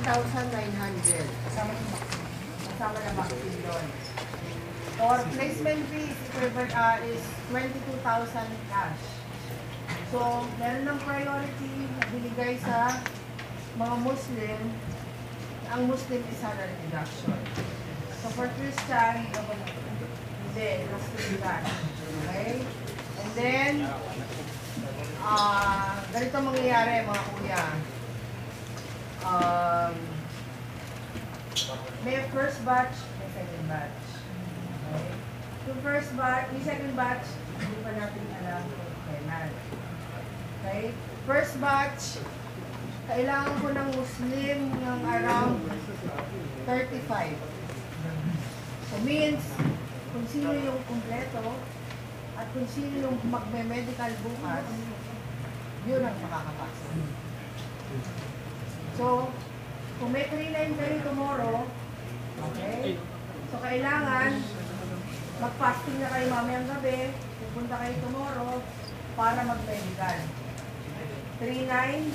13,900. Kasama na vaccine doon. Or placement fee is equivalent is 22,000 cash. So, meron ng priority na binigay sa mga Muslim. Ang Muslim is salary deduction. So, for Christian, hindi, kasi that. Okay? And then, ganito mangyayari mga kuya. May first batch, may second batch. Okay? Yung first batch, yung second batch, hindi pa natin alam kung kailan. Okay? First batch, kailangan ko ng Muslim ng around 35. So means, kung sino yung kumpleto, at kung sino yung magme-medical bukas, yun ang makakapasok. So, kung may 3-9 kayo tomorrow, okay? So, kailangan mag-fasting na kayo mamayang gabi, pupunta kayo tomorrow para mag-medical. 3-9,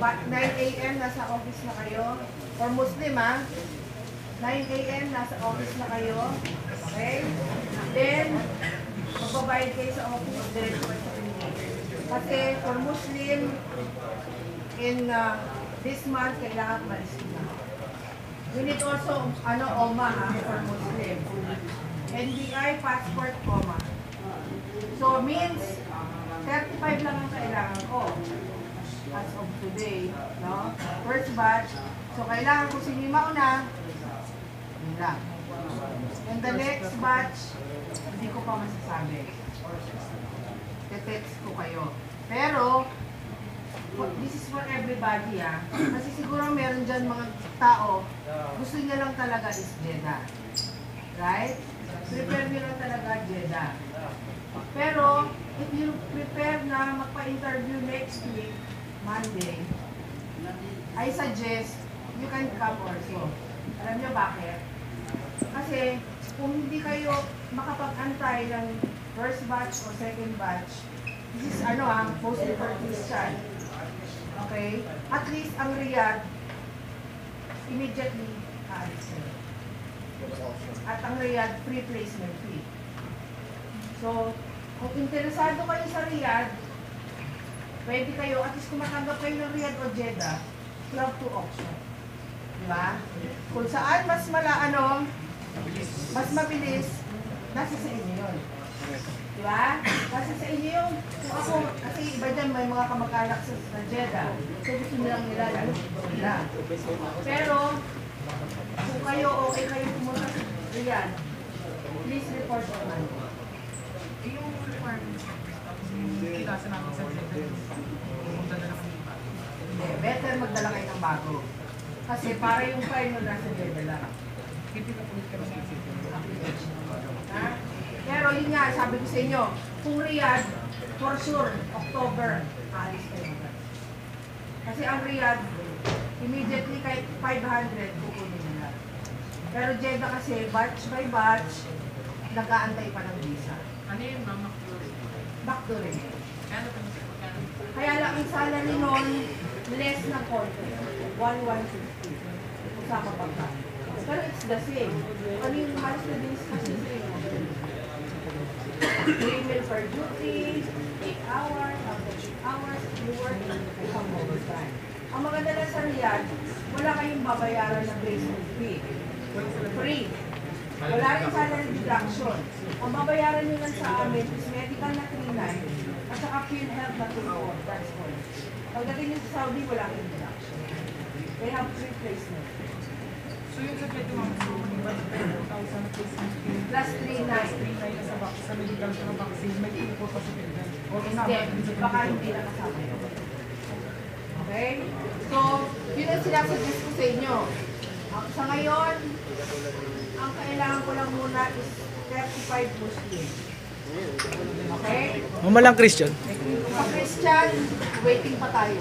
9 a.m. nasa office na kayo. For Muslim, 9 a.m. nasa office na kayo. Okay? Then, magbabayad kayo sa office, diretso kayo sa clinic. Kasi for Muslim, in this month, kailangan malis na. We need also, OMA for Muslim. NBI, passport, OMA. So, means, 35 lang ang kailangan ko. As of today, no? First batch. So, kailangan ko sino yung mauna, yun lang. And the next batch, hindi ko pa masasabi. Te-text ko kayo. Pero, this is for everybody, Kasi siguro meron dyan mga tao, gusto niya lang talaga is Jeddah. Right? Prepare nyo lang talaga Jeddah. Pero, if you prepare na magpa-interview next week, Monday, I suggest you can come also. Alam nyo bakit? Kasi, kung hindi kayo makapag-antay ng first batch o second batch, this is mostly for Christian. Okay? At least ang Riyadh, immediately aalis kayo. At ang Riyadh, free placement fee. So, kung interesado kayo sa Riyadh, pwede kayo, at least kung matanggap kayo ng Riyadh o Jeddah, you have to option. Diba? Kung saan mas mas mabilis, nasa sa inyo yun. Diba? Kasi sa inyo yung, kung ako, kasi iba dyan may mga kamag-anak sa Jeddah. So gusto nilang nila. Pero, kung kayo okay kayo pumunta sa Riyadh, please report naman. Yung requirements, kasi namin sa Jeddah, pumunta na lang kami bago. Hindi, better magdala kayo ng bago. Kasi para yung file mo nasa Jeddah lang. Pero yun nga, sabi ko sa inyo, kung Riyadh, for sure, October, alis kayo. Kasi ang Riyadh, immediately kahit 500, kukunin nila. Pero Jeddah kasi, batch by batch, nag-aantay pa ng visa. Ano yun, ma'am? Backdoor rin. Kaya lang ang salary nun, less ng konti. 1,150. Usama pa ka. Pero it's the same. Ano yung halos na din kasi sa inyo? 3 meal per duty, 8 hours, after 8 hours, you work, become overtime. Ang maganda lang sa Riyadh, wala kayong babayaran na placement fee. Free. Wala rin salary deduction. Ang babayaran nyo lang sa amin is medical na 3,900 at saka PhilHealth na 2,400. That's all. Pagdating nyo sa Saudi, wala kayong deduction. They have free placement. So yung sa Jeddah, ma'am, so 1,000 placement fee Plus 3,900. 3,900 sa vaccine, sa medical sa vaccine, may info pa sa PhilHealth. Hindi, baka hindi nakasama yun. Okay? So, yun ang sinasuggest ko sa inyo. Sa ngayon, ang kailangan ko lang muna is 35 Muslim. Okay? Mamalang Christian. Sa Christian, waiting pa tayo.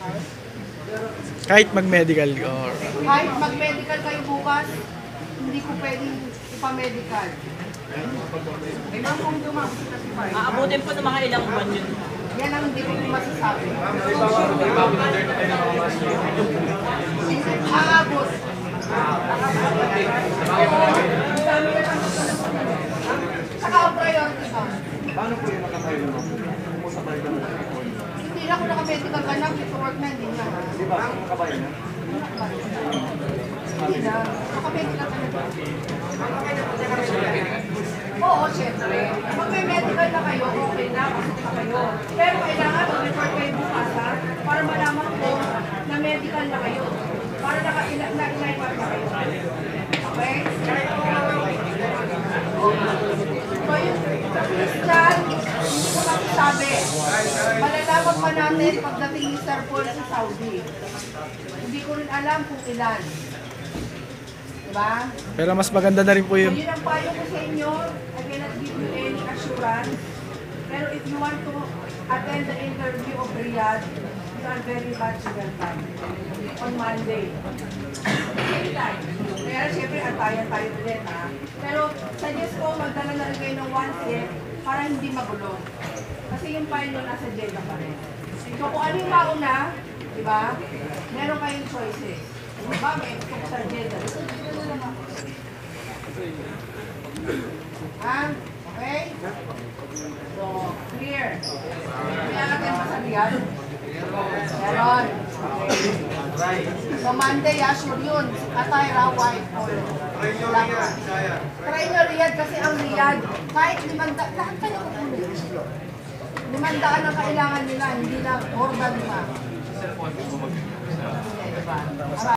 Okay? Kahit mag-medical or... Kahit mag-medical kayo bukas, hindi ko pwedeng ipa-medical. Ay, ma'am, kung dumami sa kasi Aabutin po ng mga ilang buwan yun. Yan ang hindi ko masasabi. Hindi na. Makamedical ka na ba? Oo, syempre. Pag may medical na kayo, okay na, pasok na kayo. Pero kailangan mag-report kayo bukasan para malaman ko na medical na kayo. Para na-inipart na kayo. Okay? So yun, Christian, hindi ko lang sabi. Malalaman pa natin pagdating ni Sir Paul sa Saudi. Hindi ko rin alam kung ilan. Diba? Pero mas maganda na rin po So yun. yun ang payo ko sa inyo. I cannot give you any assurance. Pero if you want to attend the interview of Riyadh, you are very much welcome. On Monday. Same time. Kaya syempre, antayan tayo ulit ha. Pero suggest ko, magdala na rin kayo ng one set para hindi magulo. Kasi yung file nyo nasa Jeddah pa rin. So kung ano yung mauna, di ba? Meron kayong choices. Diba? May gusto ko sa Jeddah. Ha? Okay? So, clear. Kaya natin pa sa Riyadh. Meron. Okay. So, Monday, sure yun. Atayra, white, polo. Try nyo Riyadh kasi ang Riyadh, kahit 500, lahat kayo kukunin. 500 ang kailangan nila, hindi lang more than 5. Diba?